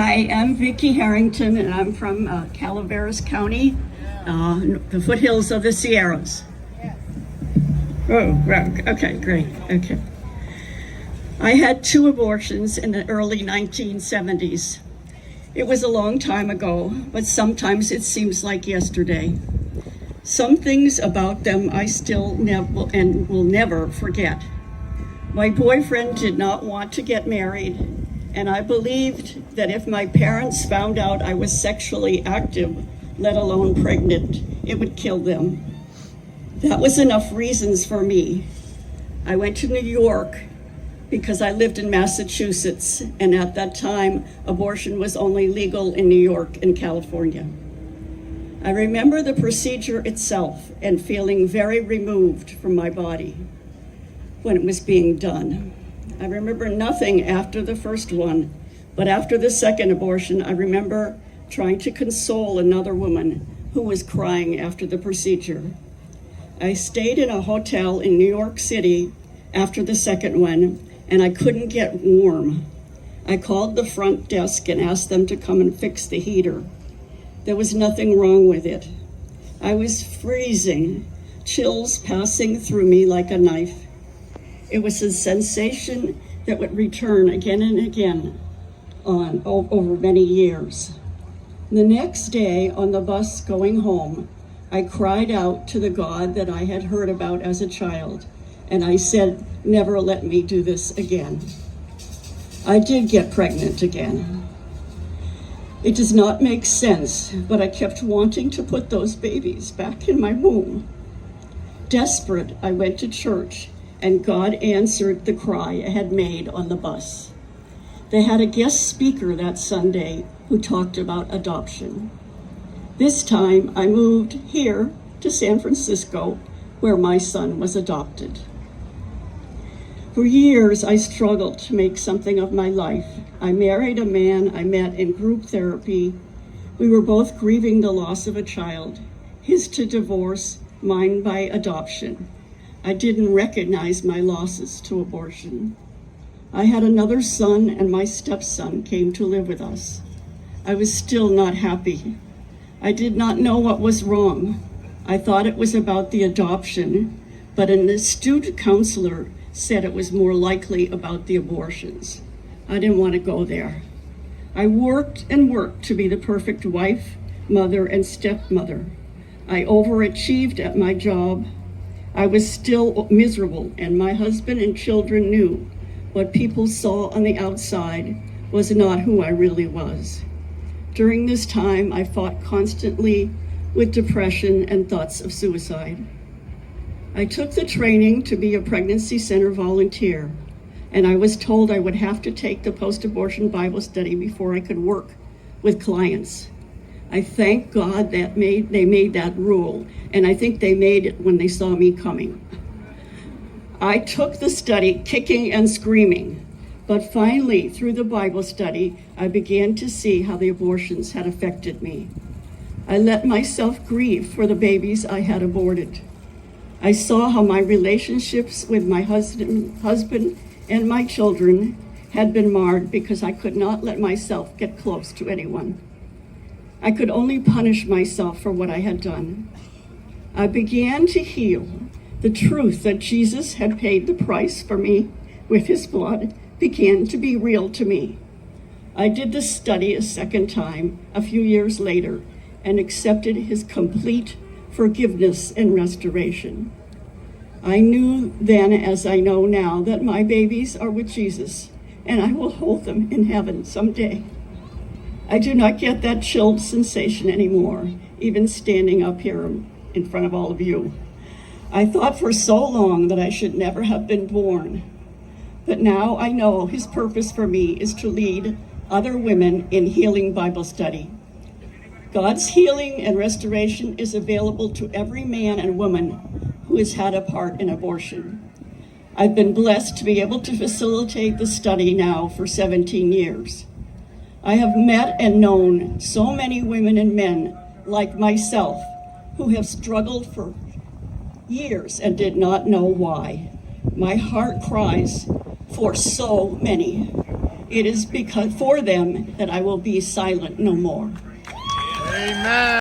Hi, I'm Vicki Harrington, and I'm from Calaveras County, the foothills of the Sierras. Oh, right. Okay, great. Okay. I had 2 abortions in the early 1970s. It was a long time ago, but sometimes it seems like yesterday. Some things about them I still never and will never forget. My boyfriend did not want to get married, and I believed that if my parents found out I was sexually active, let alone pregnant, it would kill them. That was enough reasons for me. I went to New York because I lived in Massachusetts, and at that time, abortion was only legal in New York and California. I remember the procedure itself and feeling very removed from my body when it was being done. I remember nothing after the first one, but after the second abortion, I remember trying to console another woman who was crying after the procedure. I stayed in a hotel in New York City after the second one, and I couldn't get warm. I called the front desk and asked them to come and fix the heater. There was nothing wrong with it. I was freezing, chills passing through me like a knife. It was a sensation that would return again and again over many years. The next day on the bus going home, I cried out to the God that I had heard about as a child, and I said, never let me do this again. I did get pregnant again. It does not make sense, but I kept wanting to put those babies back in my womb. Desperate, I went to church, and God answered the cry I had made on the bus. They had a guest speaker that Sunday who talked about adoption. This time I moved here to San Francisco, where my son was adopted. For years, I struggled to make something of my life. I married a man I met in group therapy. We were both grieving the loss of a child, his to divorce, mine by adoption. I didn't recognize my losses to abortion. I had another son, and my stepson came to live with us. I was still not happy. I did not know what was wrong. I thought it was about the adoption, but an astute counselor said it was more likely about the abortions. I didn't want to go there. I worked and worked to be the perfect wife, mother, and stepmother. I overachieved at my job. I was still miserable, and my husband and children knew what people saw on the outside was not who I really was. During this time, I fought constantly with depression and thoughts of suicide. I took the training to be a pregnancy center volunteer, and I was told I would have to take the post-abortion Bible study before I could work with clients. I thank God that they made that rule, and I think they made it when they saw me coming. I took the study kicking and screaming, but finally, through the Bible study, I began to see how the abortions had affected me. I let myself grieve for the babies I had aborted. I saw how my relationships with my husband and my children had been marred because I could not let myself get close to anyone. I could only punish myself for what I had done. I began to heal. The truth that Jesus had paid the price for me with his blood began to be real to me. I did the study a second time a few years later and accepted his complete forgiveness and restoration. I knew then, as I know now, that my babies are with Jesus, and I will hold them in heaven someday. I do not get that chilled sensation anymore, even standing up here in front of all of you. I thought for so long that I should never have been born, but now I know his purpose for me is to lead other women in healing Bible study. God's healing and restoration is available to every man and woman who has had a part in abortion. I've been blessed to be able to facilitate the study now for 17 years. I have met and known so many women and men like myself who have struggled for years and did not know why. My heart cries for so many. It is because for them that I will be silent no more. Amen.